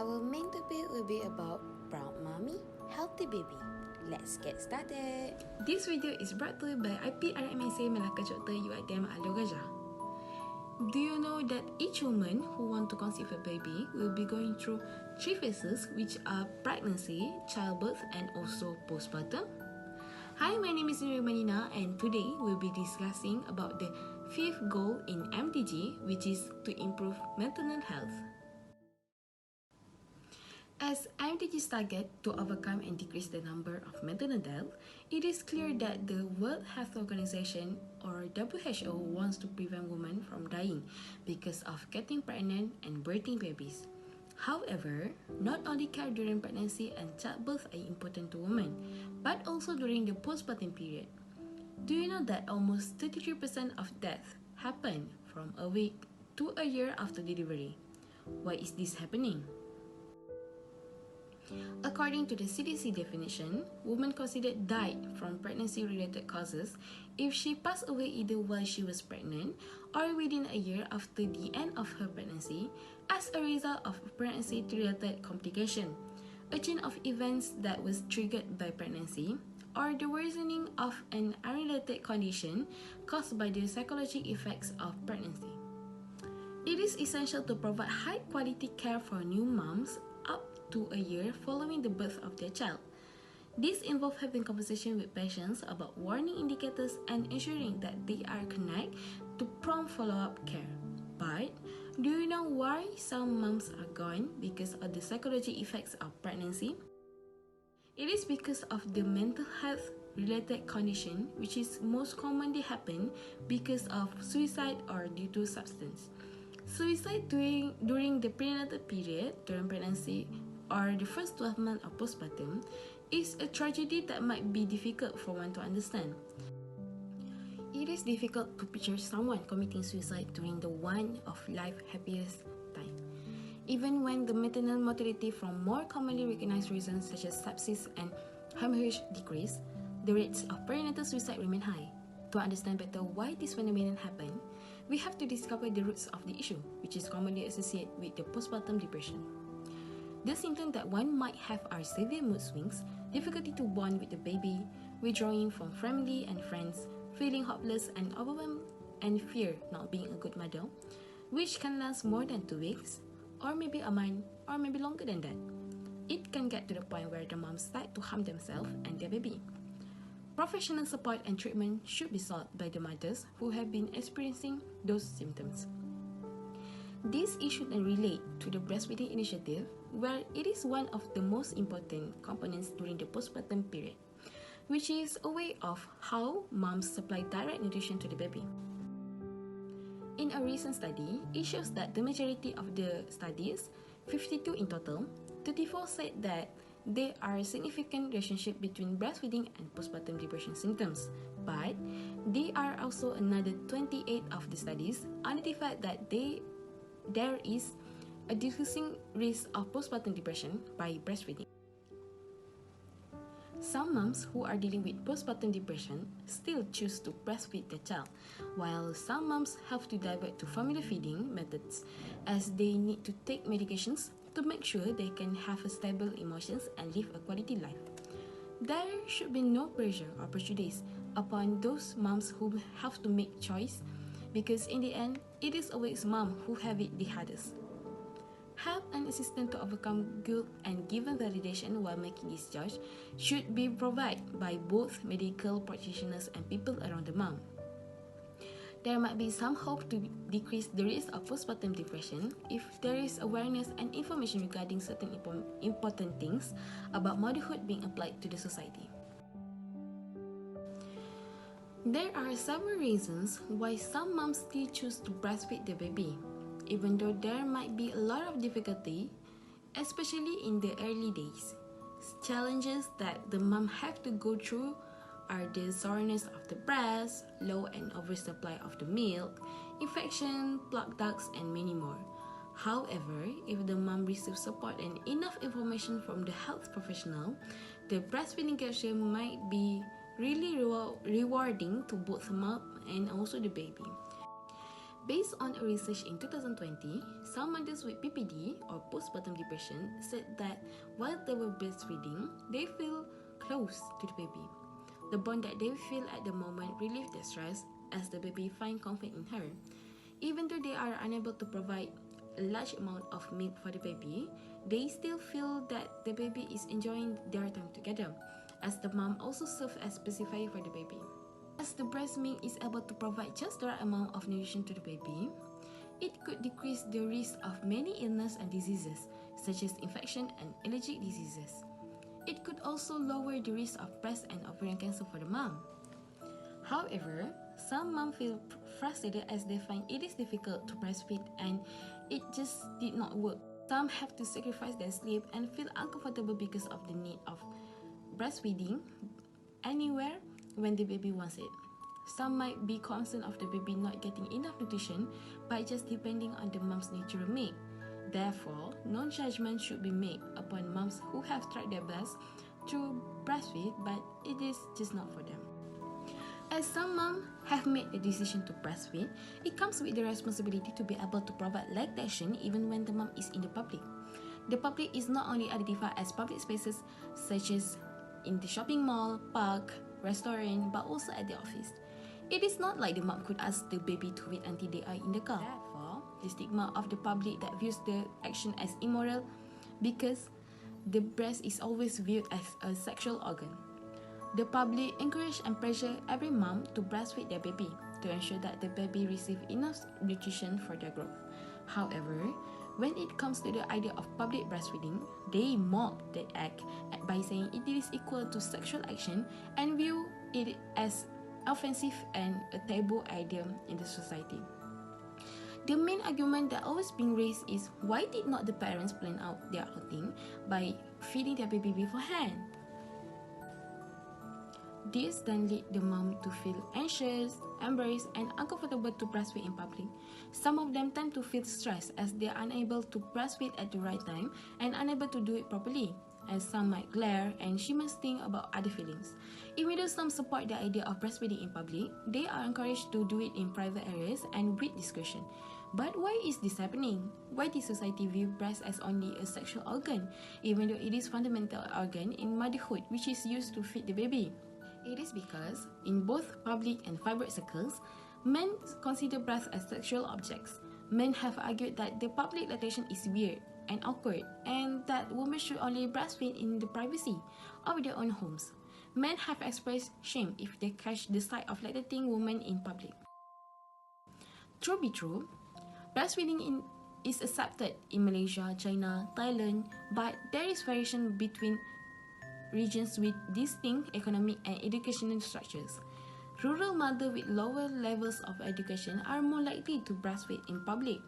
Our main topic will be about Proud Mommy, Healthy Baby. Let's get started. This video is brought to you by IPRMSA Melaka Chokta UiTM Alor Gajah. Do you know that each woman who wants to conceive a baby will be going through 3 phases, which are pregnancy, childbirth, and also postpartum? Hi, my name is Nina, and today we'll be discussing about the 5th goal in MDG, which is to improve maternal health. As MDG's target to overcome and decrease the number of maternal deaths, it is clear that the World Health Organization or WHO wants to prevent women from dying because of getting pregnant and birthing babies. However, not only care during pregnancy and childbirth are important to women, but also during the postpartum period. Do you know that almost 33% of deaths happen from a week to a year after delivery? Why is this happening? According to the CDC definition, women considered died from pregnancy-related causes if she passed away either while she was pregnant or within a year after the end of her pregnancy as a result of pregnancy-related complication, a chain of events that was triggered by pregnancy, or the worsening of an unrelated condition caused by the psychological effects of pregnancy. It is essential to provide high-quality care for new moms up to a year following the birth of their child. This involves having conversation with patients about warning indicators and ensuring that they are connected to prompt follow-up care. But do you know why some moms are gone because of the psychological effects of pregnancy? It is because of the mental health related condition, which is most commonly happen because of suicide or due to substance. Suicide during the prenatal period, during pregnancy, or the first 12 months of postpartum is a tragedy that might be difficult for one to understand. It is difficult to picture someone committing suicide during the one of life's happiest time. Even when the maternal mortality from more commonly recognized reasons such as sepsis and hemorrhage decrease, the rates of perinatal suicide remain high. To understand better why this phenomenon happens, we have to discover the roots of the issue, which is commonly associated with the postpartum depression. The symptoms that one might have are severe mood swings, difficulty to bond with the baby, withdrawing from family and friends, feeling hopeless and overwhelmed, and fear not being a good mother, which can last more than 2 weeks, or maybe a month, or maybe longer than that. It can get to the point where the moms start to harm themselves and their baby. Professional support and treatment should be sought by the mothers who have been experiencing those symptoms. This issue then relate to the breastfeeding initiative, where it is one of the most important components during the postpartum period, which is a way of how moms supply direct nutrition to the baby. In a recent study, it shows that the majority of the studies, 52 in total, 34 said that there are significant relationship between breastfeeding and postpartum depression symptoms, but there are also another 28 of the studies identified that there is a decreasing risk of postpartum depression by breastfeeding. Some moms who are dealing with postpartum depression still choose to breastfeed their child, while some moms have to divert to formula feeding methods as they need to take medications to make sure they can have a stable emotions and live a quality life. There should be no pressure or prejudice upon those moms who have to make choice, because in the end, it is always mom who have it the hardest. Help and assistance to overcome guilt and given validation while making this choice should be provided by both medical practitioners and people around the mom. There might be some hope to decrease the risk of postpartum depression if there is awareness and information regarding certain important things about motherhood being applied to the society. There are several reasons why some moms still choose to breastfeed their baby, even though there might be a lot of difficulty, especially in the early days. Challenges that the mom have to go through are the soreness of the breast, low and oversupply of the milk, infection, plugged ducts, and many more. However, if the mom receives support and enough information from the health professional, the breastfeeding gesture might be really rewarding to both mom and also the baby. Based on a research in 2020, some mothers with PPD or postpartum depression said that while they were breastfeeding, they feel close to the baby. The bond that they feel at the moment relieves their stress as the baby finds comfort in her. Even though they are unable to provide a large amount of milk for the baby, they still feel that the baby is enjoying their time together, as the mom also serves as pacifier for the baby. As the breast milk is able to provide just the right amount of nutrition to the baby, it could decrease the risk of many illnesses and diseases, such as infection and allergic diseases. It could also lower the risk of breast and ovarian cancer for the mom. However, some moms feel frustrated as they find it is difficult to breastfeed and it just did not work. Some have to sacrifice their sleep and feel uncomfortable because of the need of breastfeeding anywhere when the baby wants it. Some might be concerned of the baby not getting enough nutrition by just depending on the mom's natural milk. Therefore, no judgment should be made upon moms who have tried their best to breastfeed but it is just not for them. As some moms have made the decision to breastfeed, it comes with the responsibility to be able to provide lactation even when the mom is in the public. The public is not only identified as public spaces such as in the shopping mall, park, restaurant, but also at the office. It is not like the mom could ask the baby to wait until they are in the car. Therefore, the stigma of the public that views the action as immoral because the breast is always viewed as a sexual organ. The public encourage and pressure every mom to breastfeed their baby to ensure that the baby receives enough nutrition for their growth. However, when it comes to the idea of public breastfeeding, they mock the act by saying it is equal to sexual action and view it as offensive and a taboo idea in the society. The main argument that always being raised is why did not the parents plan out their outing by feeding their baby beforehand? This then lead the mom to feel anxious, embarrassed, and uncomfortable to breastfeed in public. Some of them tend to feel stressed as they are unable to breastfeed at the right time and unable to do it properly, as some might glare and she must think about other feelings. Even though some support the idea of breastfeeding in public, they are encouraged to do it in private areas and with discretion. But why is this happening? Why does society view breast as only a sexual organ, even though it is fundamental organ in motherhood which is used to feed the baby? It is because, in both public and private circles, men consider breasts as sexual objects. Men have argued that the public lactation is weird and awkward, and that women should only breastfeed in the privacy of their own homes. Men have expressed shame if they catch the sight of lactating women in public. True be true, breastfeeding is accepted in Malaysia, China, Thailand, but there is variation between regions with distinct economic and educational structures. Rural mothers with lower levels of education are more likely to breastfeed in public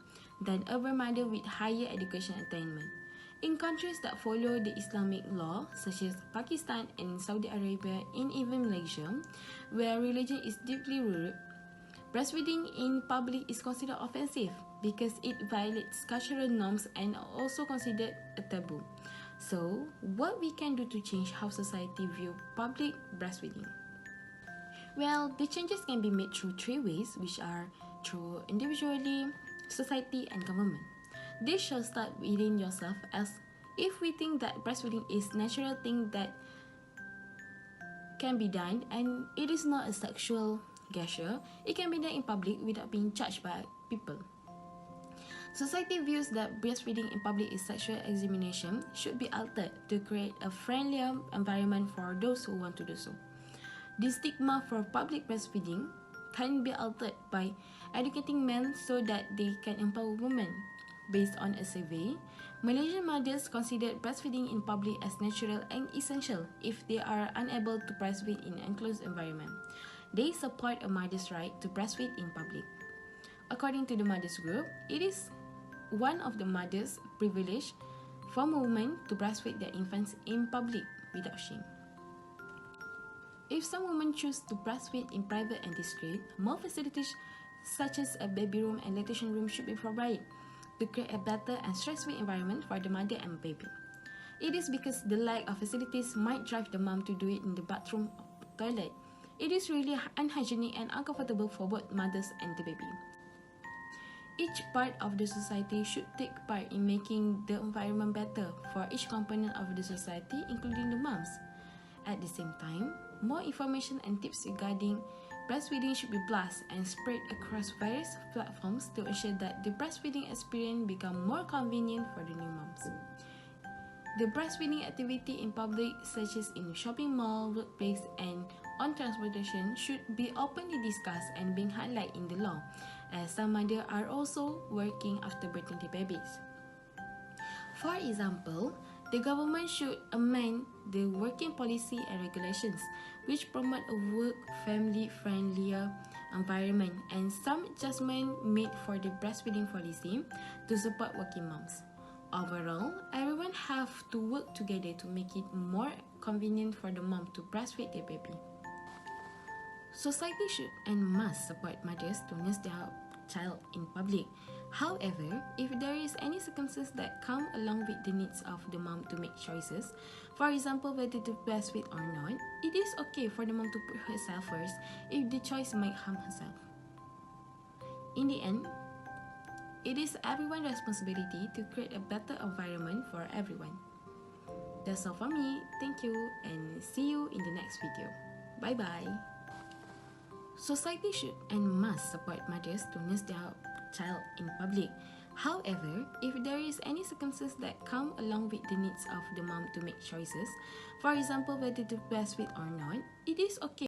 than urban mothers with higher education attainment. In countries that follow the Islamic law, such as Pakistan and Saudi Arabia and even Malaysia, where religion is deeply rooted, breastfeeding in public is considered offensive because it violates cultural norms and also considered a taboo. So, what we can do to change how society view public breastfeeding? Well, the changes can be made through three ways, which are through individually, society, and government. This should start within yourself, as if we think that breastfeeding is a natural thing that can be done and it is not a sexual gesture, it can be done in public without being judged by people. Society views that breastfeeding in public is sexual examination should be altered to create a friendlier environment for those who want to do so. The stigma for public breastfeeding can be altered by educating men so that they can empower women. Based on a survey, Malaysian mothers consider breastfeeding in public as natural and essential if they are unable to breastfeed in an enclosed environment. They support a mother's right to breastfeed in public. According to the mothers group, it is one of the mother's privilege for women to breastfeed their infants in public without shame. If some women choose to breastfeed in private and discreet, more facilities such as a baby room and lactation room should be provided to create a better and stress-free environment for the mother and baby. It is because the lack of facilities might drive the mom to do it in the bathroom or toilet. It is really unhygienic and uncomfortable for both mothers and the baby. Each part of the society should take part in making the environment better for each component of the society, including the moms. At the same time, more information and tips regarding breastfeeding should be blast and spread across various platforms to ensure that the breastfeeding experience become more convenient for the new moms. The breastfeeding activity in public, such as in shopping mall, workplace, and on transportation, should be openly discussed and being highlighted in the law, as some mothers are also working after birthing the babies. For example, the government should amend the working policy and regulations, which promote a work-family-friendlier environment, and some adjustment made for the breastfeeding policy to support working moms. Overall, everyone have to work together to make it more convenient for the mom to breastfeed their baby. Society should and must support mothers to nurse their child in public. However, if there is any circumstances that come along with the needs of the mom to make choices, for example whether to breastfeed or not, it is okay for the mom to put herself first if the choice might harm herself. In the end, it is everyone's responsibility to create a better environment for everyone. That's all for me. Thank you and see you in the next video. Bye bye. Society should and must support mothers to nurse their child in public. However, if there is any circumstances that come along with the needs of the mom to make choices, for example whether to breastfeed or not, it is okay